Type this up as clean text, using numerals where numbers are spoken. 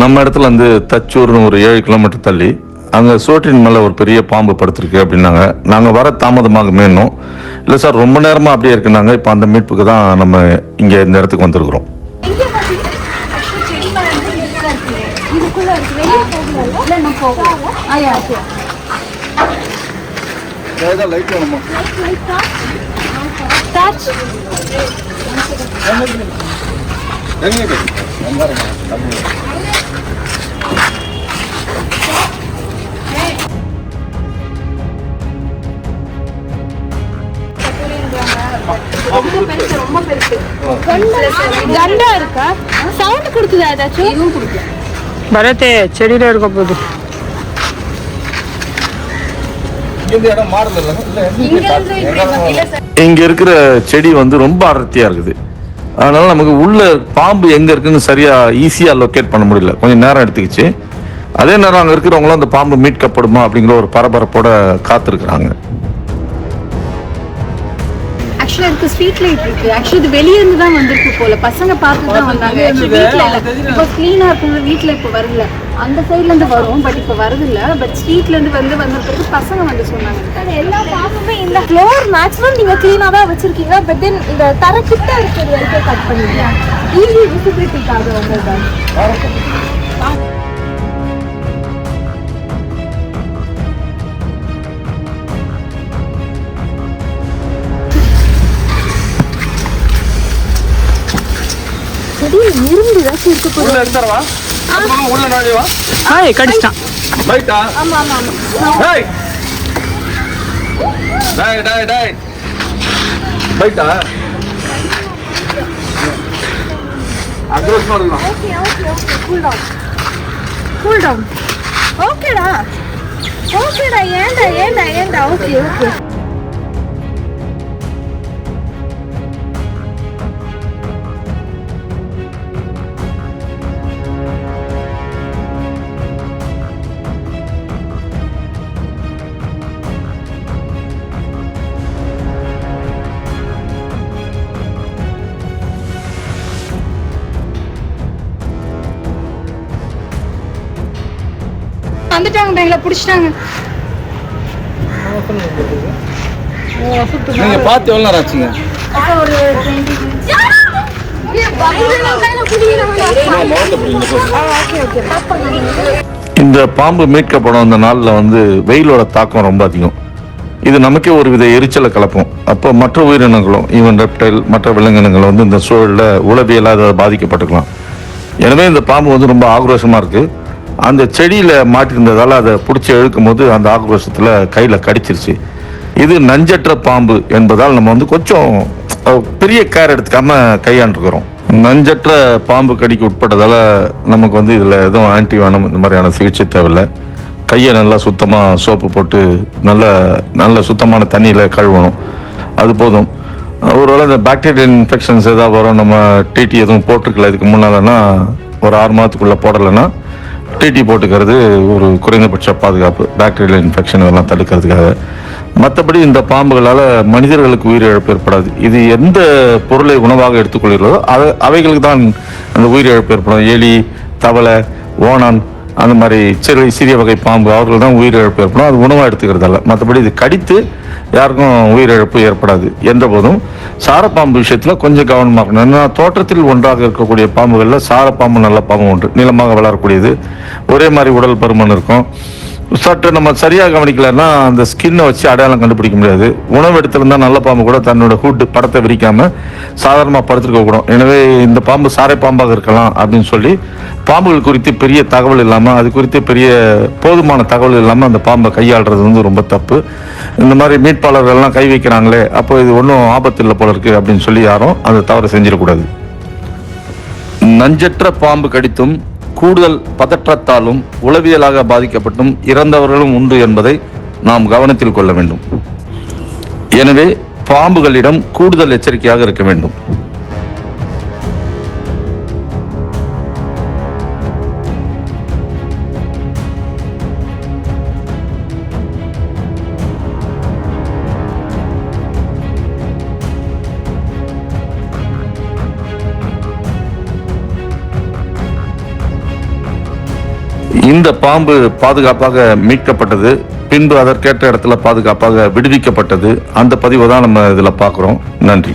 நம்ம இடத்துல வந்து தச்சூர்னு ஒரு 7 கிலோமீட்டர் தள்ளி அங்கே சோற்றின் மேலே ஒரு பெரிய பாம்பு படுத்திருக்கு அப்படின்னாங்க. நாங்கள் வர தாமதமாக மேலும் இல்லை சார் ரொம்ப நேரமாக அப்படியே இருக்குனாங்க. இப்போ அந்த மீட்புக்கு தான் நம்ம இங்கே இந்த இடத்துக்கு வந்திருக்கிறோம். கண்டா இருக்கா? சவுண்ட் கொடுக்குதா ஏதாச்சும்? இதுவும் கொடுக்கல. பரத்தே செடியில இருக்க போகுது. இங்க இருக்கிற செடி வந்து ரொம்ப அடர்த்தியா இருக்குது. அதனால நமக்கு உள்ள பாம்பு எங்க இருக்குன்னு சரியா ஈஸியா லொக்கேட் பண்ண முடியல. கொஞ்சம் நேரம் எடுத்துக்கிச்சு. அதே நேரம் அங்க இருக்கிறவங்களும் அந்த பாம்பு மீட்கப்படுமா அப்படிங்கிற ஒரு பரபரப்போட காத்திருக்கிறாங்க. ஆக்சுவலா ஸ்ட்ரீட் லைட் இருக்கு. ஆக்சுவலி இது வெளியே இருந்து தான் வந்திருக்கு போல. பசங்க பார்த்து தான் வந்தாங்க. வீட்ல இல்ல. இப்போ கிளீனா இருக்குங்க. வீட்ல இப்போ வரல. அந்த சைட்ல இருந்து வரும். பட் இப்போ வருது இல்ல. பட் ஸ்ட்ரீட்ல இருந்து வந்ததுக்கு பசங்க வந்து சொன்னாங்க. எல்லா பாம்புமே இந்த ஃப்ளோர் மேக்ஸிமம் நீங்க கிளீனா தான் வச்சிருக்கீங்க. பட் தென் இந்த தர கிட்ட இருக்கிறது வரைக்கும் கட் பண்ணிடுங்க. ஈஸி விசிபிலிட்டிக்காக வந்ததுதான். இரும்பு தான் இருக்க போகுது. உள்ள எடுத்துறவா? உள்ள நோடி வா. ஹாய் கடிச்சான். பைட்டா? ஆமா ஆமா ஆமா. ஹேய். டேய். பைட்டா? அக்ரோஷமா இருக்கலாம். ஓகே. Cool down. ஓகேடா. ஏண்டா. ஓகே. வந்துட்டாங்க. எங்களை பிடிச்சிட்டாங்க. நீங்க பார்த்து எவ்வளவு நேரம் ஆச்சுங்க? இந்த பாம்பு மீட்கப்படும் அந்த நாள்ல வந்து வெயிலோட தாக்கம் ரொம்ப அதிகம். இது நமக்கே ஒரு வித எரிச்சலை கலப்போம். அப்போ மற்ற உயிரினங்களும் ஈவன் ரெப்டைல் மற்ற விலங்கினங்களும் வந்து இந்த சூழல்ல உளவியலாக பாதிக்கப்பட்டுக்கலாம். எனவே இந்த பாம்பு வந்து ரொம்ப ஆக்ரோஷமா இருக்கு. அந்த செடியில மாட்டிருந்ததால அதை பிடிச்சி இழுக்கும் போது அந்த ஆக்ரோஷத்துல கையில கடிச்சிருச்சு. இது நஞ்சற்ற பாம்பு என்பதால் நம்ம வந்து கொஞ்சம் பெரிய கேர் எடுத்துக்காம கையாண்டுருக்கிறோம். நஞ்சற்ற பாம்பு கடிக்கு உட்பட்டதால நமக்கு வந்து இதுல எதுவும் ஆன்டிவானம் இந்த மாதிரியான சிகிச்சை தேவையில்லை. கையை நல்லா சுத்தமா சோப்பு போட்டு நல்ல சுத்தமான தண்ணியில கழுவணும். அது போதும். ஒருவேளை இந்த பாக்டீரியல் இன்ஃபெக்ஷன்ஸ் ஏதாவது வரும், நம்ம டிடி எதுவும் போட்டிருக்கல இதுக்கு முன்னாலன்னா ஒரு 6 மாதத்துக்குள்ள போடலைன்னா டிடி போட்டுக்கிறது ஒரு குறைந்தபட்ச பாதுகாப்பு, பாக்டீரியல் இன்ஃபெக்ஷன் இதெல்லாம் தடுக்கிறதுக்காக. மற்றபடி இந்த பாம்புகளால் மனிதர்களுக்கு உயிரிழப்பு ஏற்படாது. இது எந்த பொருளை உணவாக எடுத்துக்கொள்கிறதோ அவைகளுக்கு தான் அந்த உயிரிழப்பு ஏற்படும். எலி, தவளை, ஓணான் அந்த மாதிரி சிறிய வகை பாம்பு அவர்கள் தான் உயிரிழப்பு ஏற்படும். அது உணவாக எடுத்துக்கிறதால. மற்றபடி இது கடித்து யாருக்கும் உயிரிழப்பு ஏற்படாது. என்ற போதும் சாரப்பாம்பு விஷயத்தில் கொஞ்சம் கவனமாக இருக்கணும். ஏன்னா தோட்டத்தில் ஒன்றாக இருக்கக்கூடிய பாம்புகளில் சாரப்பாம்பு நல்ல பாம்பு ஒன்று, நீளமாக வளரக்கூடியது, ஒரே மாதிரி உடல் பருமன் இருக்கும். சற்று நம்ம சரியாக கவனிக்கலன்னா அந்த ஸ்கின்னை வச்சு அடையாளம் கண்டுபிடிக்க முடியாது. உணவு எடுத்திருந்தா நல்ல பாம்பு கூட தன்னோட ஹூட் படத்தை விரிக்காம சாதாரணமாக படுத்துருக்க கூடும். எனவே இந்த பாம்பு சாரை பாம்பாக இருக்கலாம் அப்படின்னு சொல்லி பாம்புகள் குறித்து பெரிய தகவல் இல்லாமல், அது குறித்து பெரிய போதுமான தகவல் இல்லாமல் அந்த பாம்பை கையாளுறது வந்து ரொம்ப தப்பு. இந்த மாதிரி மீட்பாளர்கள்லாம் கை வைக்கிறாங்களே, அப்போ இது ஒன்றும் ஆபத்து இல்லை போல இருக்கு அப்படின்னு சொல்லி யாரும் அந்த தவறு செஞ்சிடக்கூடாது. நஞ்சற்ற பாம்பு கடித்தும் கூடுதல் பதற்றத்தாலும் உளவியலாக பாதிக்கப்பட்டும் இறந்தவர்களும் உண்டு என்பதை நாம் கவனத்தில் கொள்ள வேண்டும். எனவே பாம்புகளிடம் கூடுதல் எச்சரிக்கையாக இருக்க வேண்டும். இந்த பாம்பு பாதுகாப்பாக மீட்கப்பட்டது, பின்பு அதற்கேற்ற இடத்துல பாதுகாப்பாக விடுவிக்கப்பட்டது. அந்த பதிவை தான் நம்ம இதுல பார்க்குறோம். நன்றி.